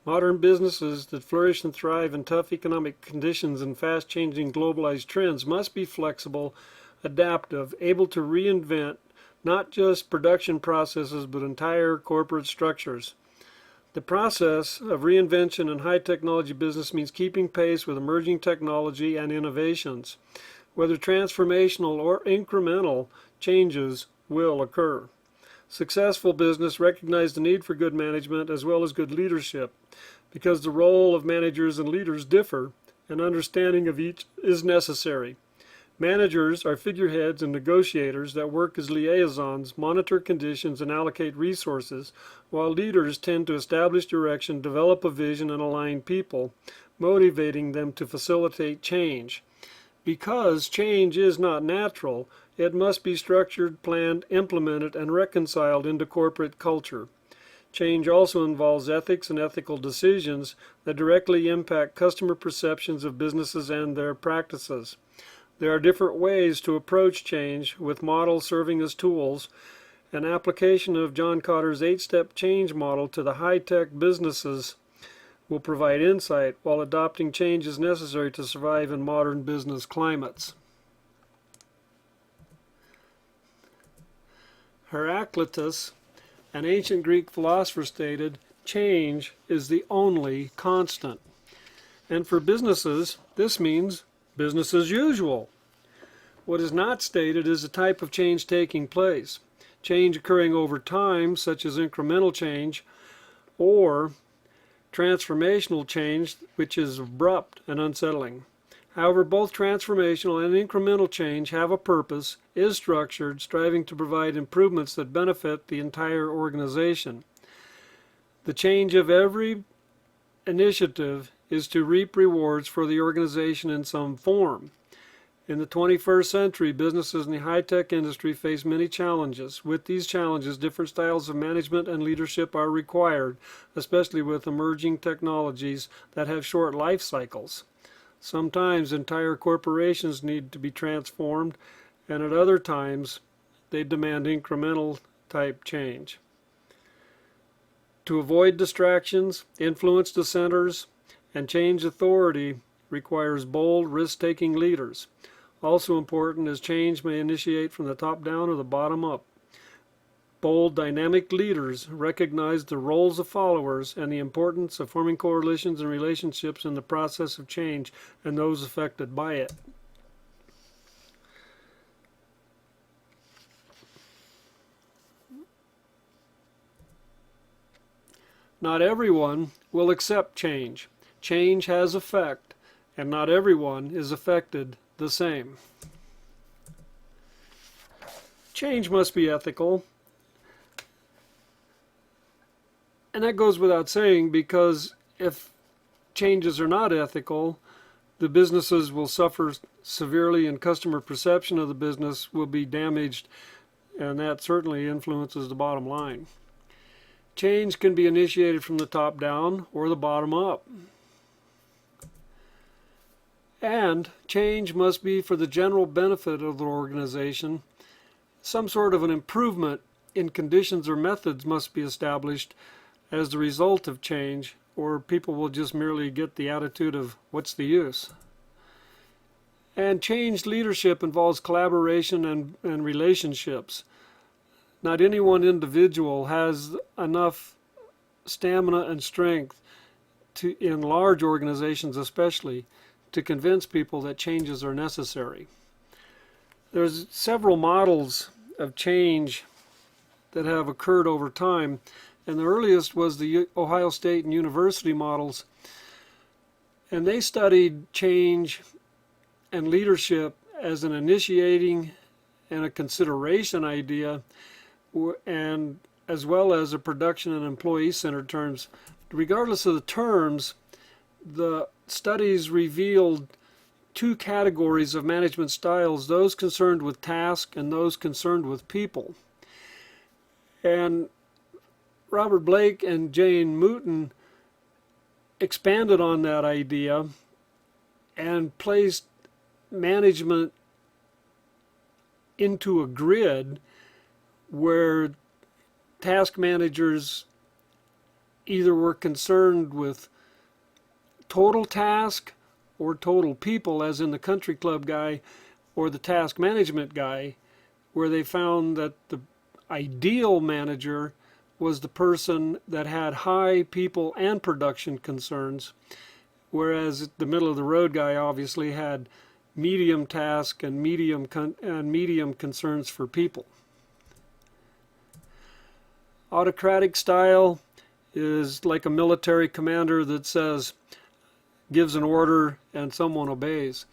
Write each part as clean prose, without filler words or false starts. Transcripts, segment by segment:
Modern businesses that flourish and thrive in tough economic conditions and fast-changing globalized trends must be flexible, adaptive, able to reinvent not just production processes but entire corporate structures. The process of reinvention in high technology business means keeping pace with emerging technology and innovations. Whether transformational or incremental changes will occur. Successful business recognizes the need for good management as well as good leadership. Because the role of managers and leaders differ, an understanding of each is necessary. Managers are figureheads and negotiators that work as liaisons, monitor conditions, and allocate resources, while leaders tend to establish direction, develop a vision, and align people, motivating them to facilitate change. Because change is not natural, it must be structured, planned, implemented, and reconciled into corporate culture. Change also involves ethics and ethical decisions that directly impact customer perceptions of businesses and their practices. There are different ways to approach change, with models serving as tools. An application of John Kotter's 8-step change model to the high-tech businesses will provide insight, while adopting change is necessary to survive in modern business climates. Heraclitus, an ancient Greek philosopher, stated, "Change is the only constant." And for businesses, this means business as usual. What is not stated is the type of change taking place. Change occurring over time, such as incremental change, or transformational change, which is abrupt and unsettling. However, both transformational and incremental change have a purpose, is structured, striving to provide improvements that benefit the entire organization. The change of every initiative is to reap rewards for the organization in some form. In the 21st century, businesses in the high-tech industry face many challenges. With these challenges, different styles of management and leadership are required, especially with emerging technologies that have short life cycles. Sometimes entire corporations need to be transformed, and at other times they demand incremental type change. To avoid distractions, influence dissenters, and change authority requires bold, risk-taking leaders. Also important is change may initiate from the top down or the bottom up. Bold, dynamic leaders recognize the roles of followers and the importance of forming coalitions and relationships in the process of change and those affected by it. Not everyone will accept change. Change has effect, and not everyone is affected the same. Change must be ethical. And that goes without saying, because if changes are not ethical, the businesses will suffer severely and customer perception of the business will be damaged, and that certainly influences the bottom line. Change can be initiated from the top down or the bottom up. And change must be for the general benefit of the organization. Some sort of an improvement in conditions or methods must be established as the result of change, or people will just merely get the attitude of, what's the use? And changed leadership involves collaboration and relationships. Not any one individual has enough stamina and strength to, in large organizations especially, to convince people that changes are necessary. There's several models of change that have occurred over time, and the earliest was the Ohio State and University models, and they studied change and leadership as an initiating and a consideration idea, and as well as a production and employee-centered terms. Regardless of the terms, the studies revealed two categories of management styles, those concerned with task and those concerned with people. And Robert Blake and Jane Mooten expanded on that idea and placed management into a grid where task managers either were concerned with total task or total people, as in the country club guy or the task management guy, where they found that the ideal manager was the person that had high people and production concerns, whereas the middle of the road guy obviously had medium task and medium concerns for people. Autocratic style is like a military commander that gives an order and someone obeys.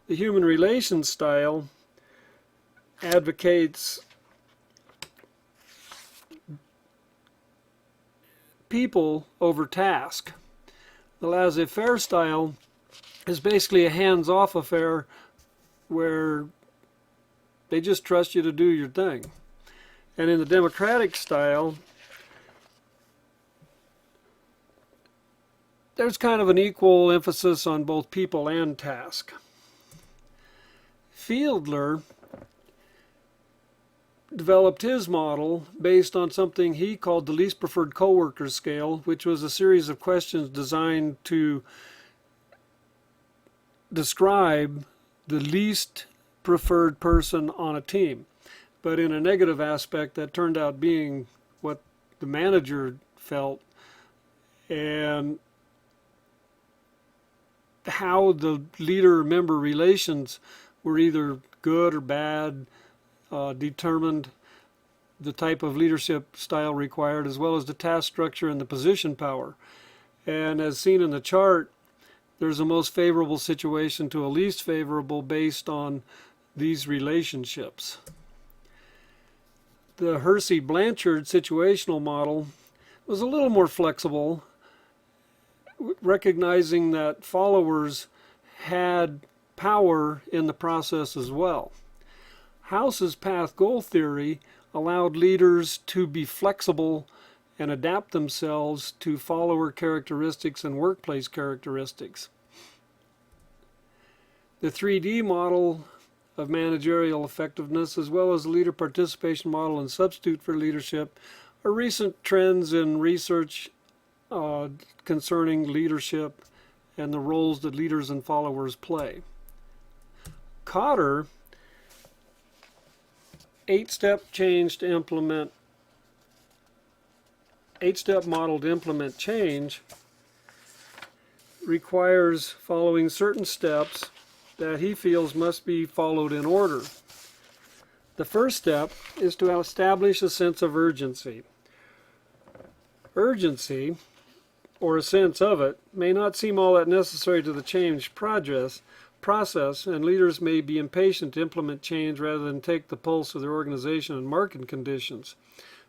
The human relations style advocates people over task. The laissez-faire style is basically a hands-off affair where they just trust you to do your thing. And in the democratic style, there's kind of an equal emphasis on both people and task. Fiedler developed his model based on something he called the least preferred coworker scale, which was a series of questions designed to describe the least preferred person on a team. But in a negative aspect, that turned out being what the manager felt, and how the leader-member relations were either good or bad determined the type of leadership style required, as well as the task structure and the position power. And as seen in the chart, there's a most favorable situation to a least favorable based on these relationships. The Hersey-Blanchard situational model was a little more flexible, recognizing that followers had power in the process as well. House's path goal theory allowed leaders to be flexible and adapt themselves to follower characteristics and workplace characteristics. The 3D model of managerial effectiveness, as well as the leader participation model and substitute for leadership, are recent trends in research concerning leadership and the roles that leaders and followers play. Kotter, 8-step model to implement change, requires following certain steps that he feels must be followed in order. The first step is to establish a sense of urgency. Urgency, or a sense of it, may not seem all that necessary to the change process, and leaders may be impatient to implement change rather than take the pulse of their organization and market conditions.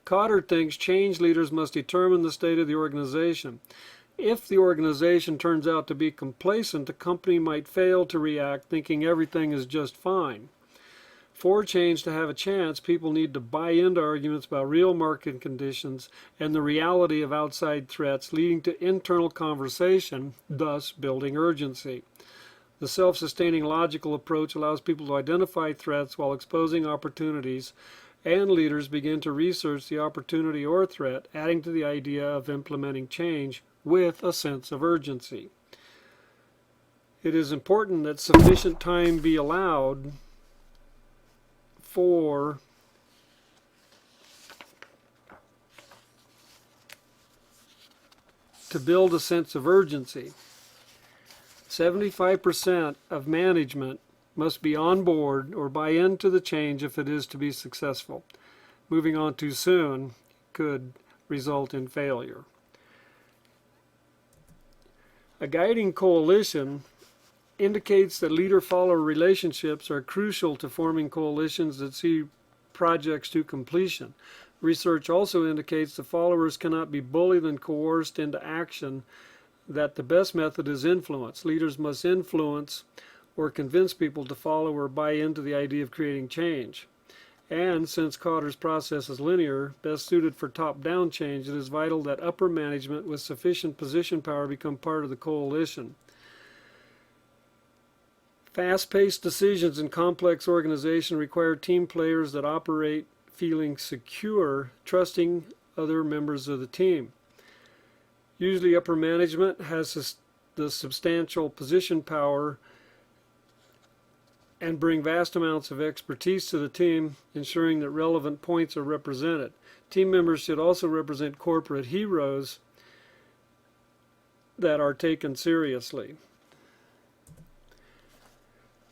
Kotter thinks change leaders must determine the state of the organization. If the organization turns out to be complacent, the company might fail to react thinking everything is just fine. For change to have a chance, people need to buy into arguments about real market conditions and the reality of outside threats, leading to internal conversation, thus building urgency. The self-sustaining logical approach allows people to identify threats while exposing opportunities, and leaders begin to research the opportunity or threat, adding to the idea of implementing change with a sense of urgency. It is important that sufficient time be allowed to build a sense of urgency. 75% of management must be on board or buy into the change if it is to be successful. Moving on too soon could result in failure. A guiding coalition indicates that leader-follower relationships are crucial to forming coalitions that see projects to completion. Research also indicates that followers cannot be bullied and coerced into action, that the best method is influence. Leaders must influence or convince people to follow or buy into the idea of creating change. And since Kotter's process is linear, best suited for top-down change, it is vital that upper management with sufficient position power become part of the coalition. Fast-paced decisions in complex organization require team players that operate feeling secure, trusting other members of the team. Usually upper management has the substantial position power and bring vast amounts of expertise to the team, ensuring that relevant points are represented. Team members should also represent corporate heroes that are taken seriously.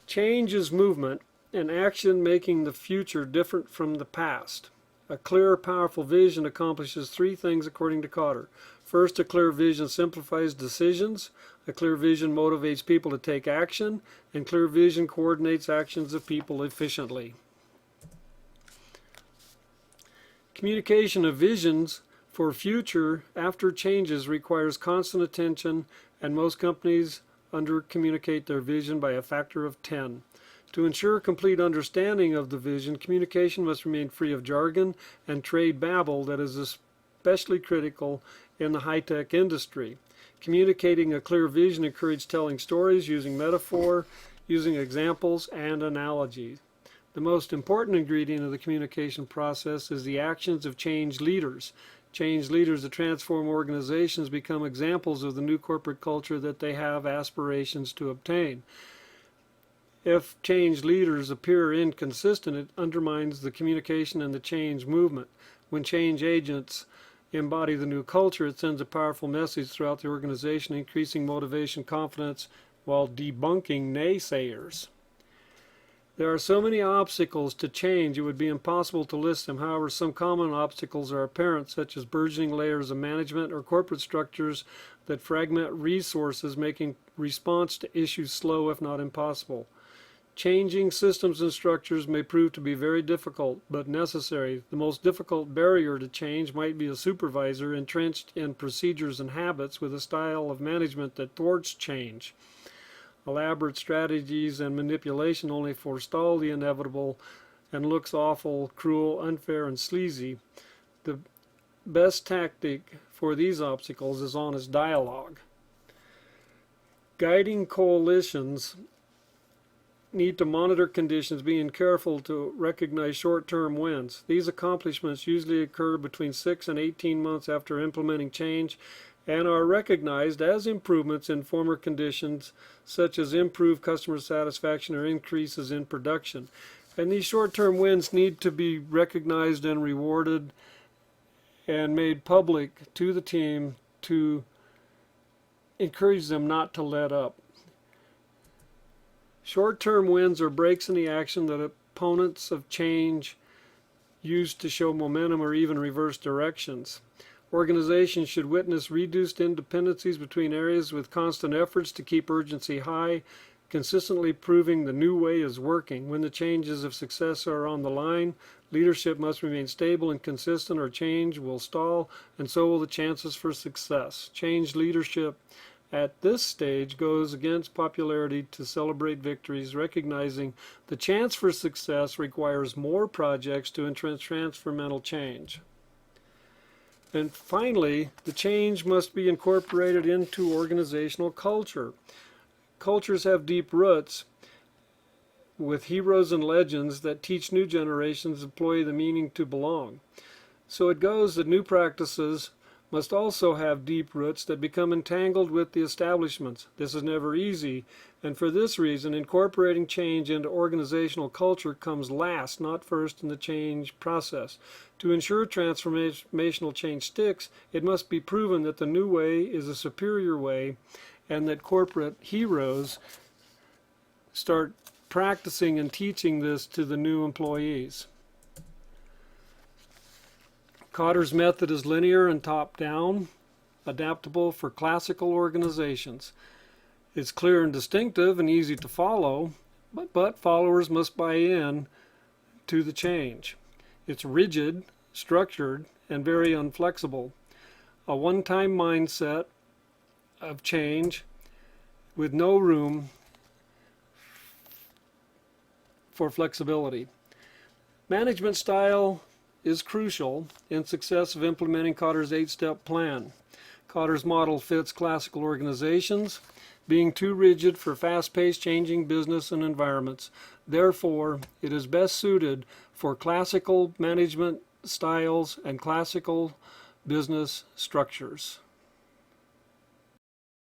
Change is movement and action making the future different from the past. A clear, powerful vision accomplishes three things according to Kotter. First, a clear vision simplifies decisions. A clear vision motivates people to take action, and clear vision coordinates actions of people efficiently. Communication of visions for future after changes requires constant attention, and most companies under-communicate their vision by a factor of 10. To ensure complete understanding of the vision, communication must remain free of jargon and trade babble that is especially critical in the high-tech industry. Communicating a clear vision encourages telling stories, using metaphor, using examples, and analogies. The most important ingredient of the communication process is the actions of change leaders. Change leaders that transform organizations become examples of the new corporate culture that they have aspirations to obtain. If change leaders appear inconsistent, it undermines the communication and the change movement. When change agents embody the new culture, it sends a powerful message throughout the organization, increasing motivation, confidence, while debunking naysayers. There are so many obstacles to change it would be impossible to list them. However, some common obstacles are apparent, such as burgeoning layers of management or corporate structures that fragment resources, making response to issues slow, if not impossible. Changing systems and structures may prove to be very difficult, but necessary. The most difficult barrier to change might be a supervisor entrenched in procedures and habits with a style of management that thwarts change. Elaborate strategies and manipulation only forestall the inevitable and looks awful, cruel, unfair, and sleazy. The best tactic for these obstacles is honest dialogue. Guiding coalitions need to monitor conditions, being careful to recognize short-term wins. These accomplishments usually occur between 6 and 18 months after implementing change and are recognized as improvements in former conditions, such as improved customer satisfaction or increases in production. And these short-term wins need to be recognized and rewarded and made public to the team to encourage them not to let up. Short-term wins are breaks in the action that opponents of change use to show momentum or even reverse directions. Organizations should witness reduced independencies between areas with constant efforts to keep urgency high, consistently proving the new way is working. When the changes of success are on the line, leadership must remain stable and consistent or change will stall, and so will the chances for success. Change leadership at this stage goes against popularity to celebrate victories, recognizing the chance for success requires more projects to entrench transformational change. And finally, the change must be incorporated into organizational culture. Cultures have deep roots with heroes and legends that teach new generations employ the meaning to belong. So it goes that new practices must also have deep roots that become entangled with the establishments. This is never easy, and for this reason, incorporating change into organizational culture comes last, not first in the change process. To ensure transformational change sticks, it must be proven that the new way is a superior way, and that corporate heroes start practicing and teaching this to the new employees. Kotter's method is linear and top-down, adaptable for classical organizations. It's clear and distinctive and easy to follow, but followers must buy in to the change. It's rigid, structured, and very unflexible. A one-time mindset of change with no room for flexibility. Management style is crucial in success of implementing Kotter's 8-step plan. Kotter's model fits classical organizations, being too rigid for fast-paced changing business and environments. Therefore, it is best suited for classical management styles and classical business structures.